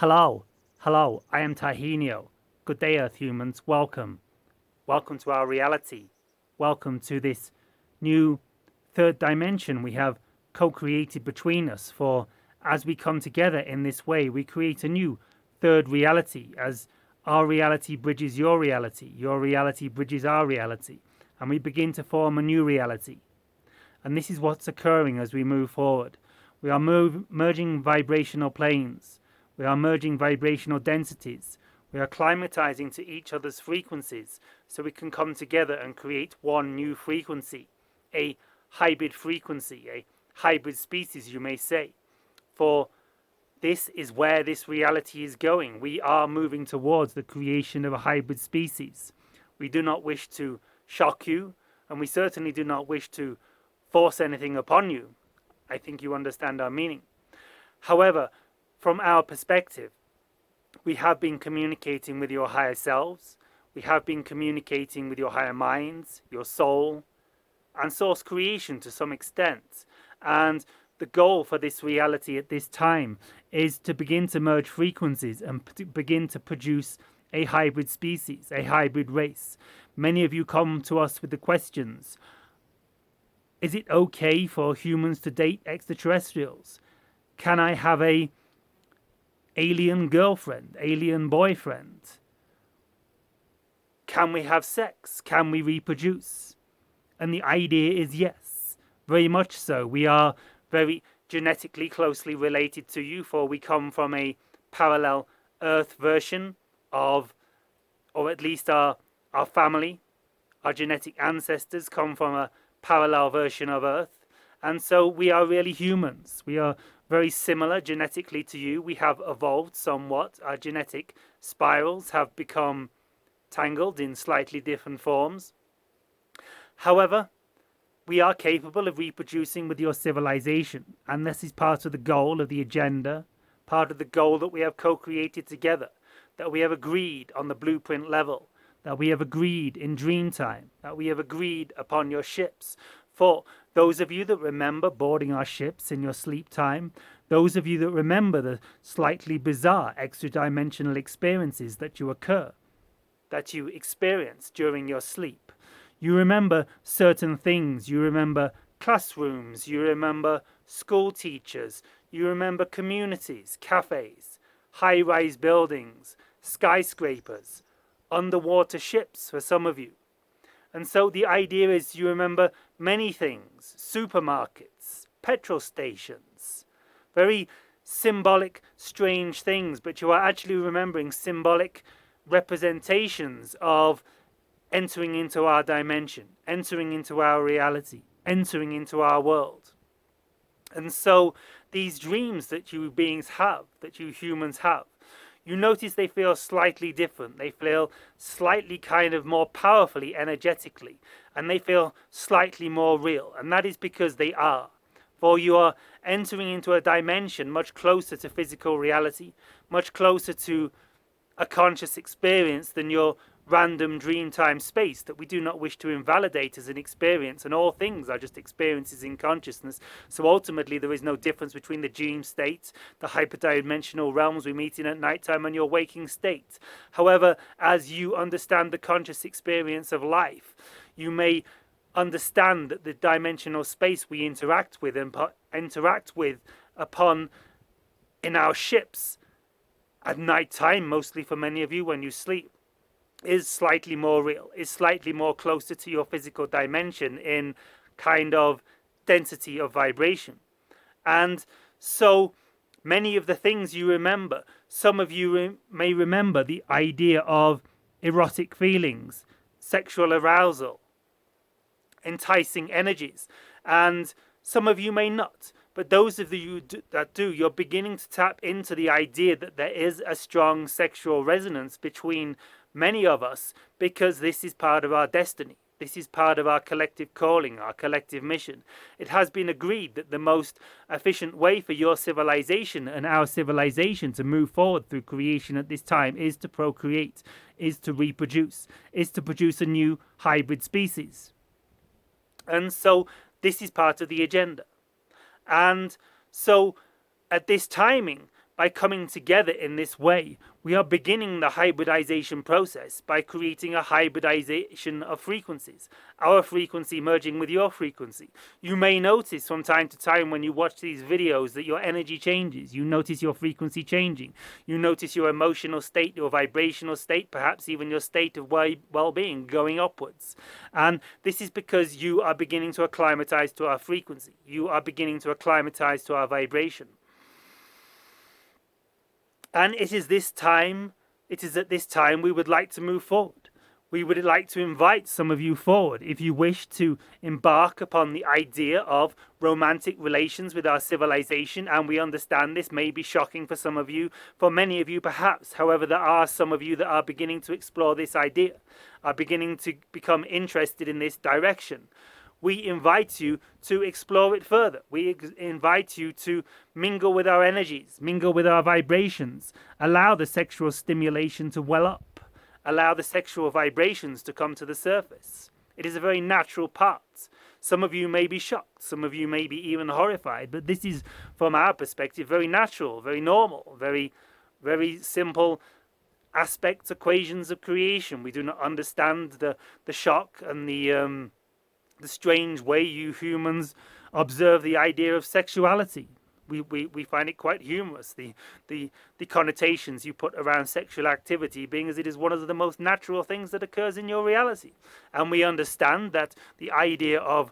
Hello, hello, I am Tahinio. Good day, Earth humans. Welcome. Welcome to our reality. Welcome to this new third dimension we have co created between us. For as we come together in this way, we create a new third reality as our reality bridges your reality bridges our reality, and we begin to form a new reality. And this is what's occurring as we move forward. We are merging vibrational planes. We are merging vibrational densities. We are climatizing to each other's frequencies so we can come together and create one new frequency, a hybrid frequency, a hybrid species, you may say. For this is where this reality is going. We are moving towards the creation of a hybrid species. We do not wish to shock you, and we certainly do not wish to force anything upon you. I think you understand our meaning. However, from our perspective, we have been communicating with your higher selves. We have been communicating with your higher minds, your soul, and source creation to some extent. And the goal for this reality at this time is to begin to merge frequencies and begin to produce a hybrid species, a hybrid race. Many of you come to us with the questions: is it okay for humans to date extraterrestrials? Can I have a alien girlfriend, alien boyfriend? Can we have sex? Can we reproduce? And the idea is yes, very much so. We are very genetically closely related to you, for we come from a parallel Earth version of, or at least our family, our genetic ancestors come from a parallel version of Earth. And so we are really humans. We are very similar genetically to you. We have evolved somewhat. Our genetic spirals have become tangled in slightly different forms. However, we are capable of reproducing with your civilization, and this is part of the goal of the agenda, part of the goal that we have co-created together, that we have agreed on the blueprint level, that we have agreed in dream time, that we have agreed upon your ships. For those of you that remember boarding our ships in your sleep time, those of you that remember the slightly bizarre extra-dimensional experiences that you experience during your sleep, you remember certain things. You remember classrooms, you remember school teachers, you remember communities, cafes, high-rise buildings, skyscrapers, underwater ships for some of you. And so the idea is you remember many things: supermarkets, petrol stations, very symbolic, strange things, but you are actually remembering symbolic representations of entering into our dimension, entering into our reality, entering into our world. And so these dreams that you beings have, that you humans have, you notice they feel slightly different. They feel slightly kind of more powerfully, energetically, and they feel slightly more real. And that is because they are. For you are entering into a dimension much closer to physical reality, much closer to a conscious experience than your random dream time space that we do not wish to invalidate as an experience, and all things are just experiences in consciousness. So ultimately there is no difference between the dream state, the hyperdimensional realms we meet in at nighttime, and your waking state. However, as you understand the conscious experience of life, you may understand that the dimensional space we interact with upon in our ships at night time, mostly for many of you when you sleep, is slightly more real, is slightly more closer to your physical dimension in kind of density of vibration. And so many of the things you remember, some of you may remember the idea of erotic feelings, sexual arousal, enticing energies, and some of you may not. But those of you that do, you're beginning to tap into the idea that there is a strong sexual resonance between many of us, because this is part of our destiny. This is part of our collective calling, our collective mission. It has been agreed that the most efficient way for your civilization and our civilization to move forward through creation at this time is to procreate, is to reproduce, is to produce a new hybrid species. And so this is part of the agenda. And so at this timing, by coming together in this way, we are beginning the hybridization process by creating a hybridization of frequencies. Our frequency merging with your frequency. You may notice from time to time when you watch these videos that your energy changes. You notice your frequency changing. You notice your emotional state, your vibrational state, perhaps even your state of well-being going upwards. And this is because you are beginning to acclimatize to our frequency. You are beginning to acclimatize to our vibration. And it is at this time we would like to move forward. We would like to invite some of you forward if you wish to embark upon the idea of romantic relations with our civilization. And we understand this may be shocking for some of you, for many of you perhaps. However, there are some of you that are beginning to explore this idea, are beginning to become interested in this direction. We invite you to explore it further. We invite you to mingle with our energies, mingle with our vibrations, allow the sexual stimulation to well up, allow the sexual vibrations to come to the surface. It is a very natural part. Some of you may be shocked, some of you may be even horrified, but this is, from our perspective, very natural, very normal, very, very simple aspects, equations of creation. We do not understand the shock and the strange way you humans observe the idea of sexuality. We find it quite humorous, the connotations you put around sexual activity, being as it is one of the most natural things that occurs in your reality. And we understand that the idea of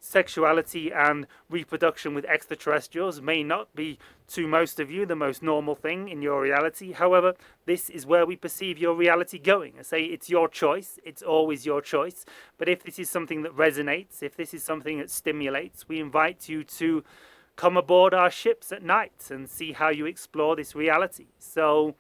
sexuality and reproduction with extraterrestrials may not be, to most of you, the most normal thing in your reality. However, this is where we perceive your reality going. I say it's your choice. It's always your choice. But if this is something that resonates, if this is something that stimulates, we invite you to come aboard our ships at night and see how you explore this reality. So,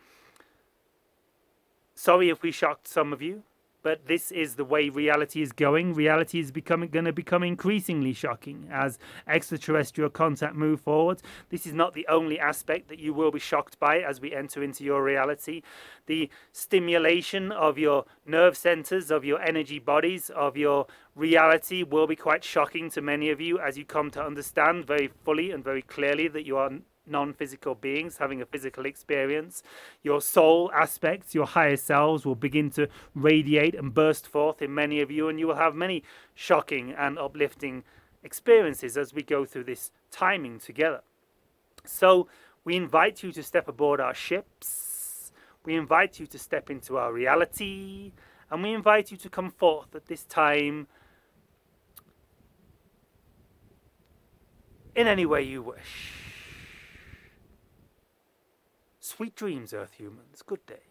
sorry if we shocked some of you, but this is the way reality is going. Reality is going to become increasingly shocking as extraterrestrial contact move forward. This is not the only aspect that you will be shocked by as we enter into your reality. The stimulation of your nerve centers, of your energy bodies, of your reality will be quite shocking to many of you as you come to understand very fully and very clearly that you are non-physical beings having a physical experience. Your soul aspects, your higher selves, will begin to radiate and burst forth in many of you, and you will have many shocking and uplifting experiences as we go through this timing together. So we invite you to step aboard our ships, we invite you to step into our reality, and we invite you to come forth at this time in any way you wish. Sweet dreams, Earth humans. Good day.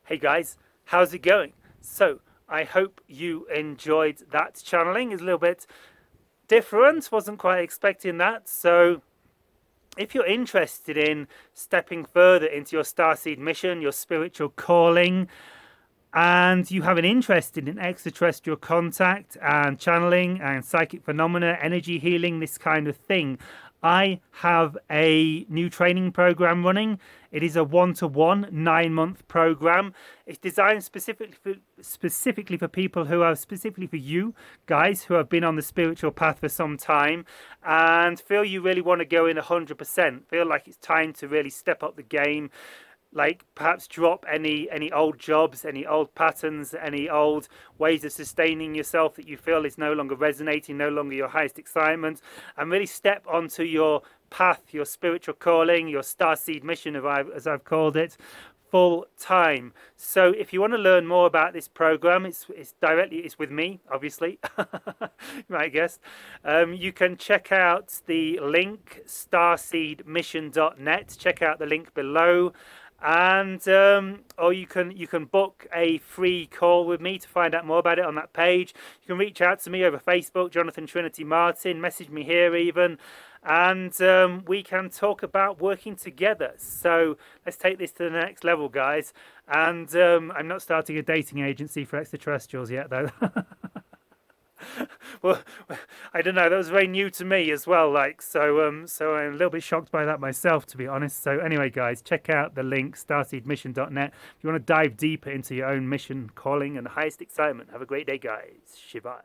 Hey guys, how's it going? So, I hope you enjoyed that channeling. It's a little bit different. Wasn't quite expecting that. So, if you're interested in stepping further into your starseed mission, your spiritual calling, and you have an interest in extraterrestrial contact and channeling and psychic phenomena, energy healing, this kind of thing, I have a new training program running. It is a 1-to-1 9-month program. It's designed specifically for people who are, specifically for you guys who have been on the spiritual path for some time and feel you really want to go in 100%, feel like it's time to really step up the game. Like perhaps drop any old jobs, any old patterns, any old ways of sustaining yourself that you feel is no longer resonating, no longer your highest excitement, and really step onto your path, your spiritual calling, your starseed mission, as I've called it, full time. So if you want to learn more about this program, it's with me, obviously. You might guess. You can check out the link, starseedmission.net. Check out the link below. And or you can book a free call with me to find out more about it on that page. You can reach out to me over Facebook, Jonathan Trinity Martin, message me here even, and we can talk about working together. So let's take this to the next level, guys. And I'm not starting a dating agency for extraterrestrials yet, though. Well, I don't know. That was very new to me as well. Like, so I'm a little bit shocked by that myself, to be honest. So anyway, guys, check out the link, starseedmission.net. If you want to dive deeper into your own mission, calling, and highest excitement, have a great day, guys. Shibai.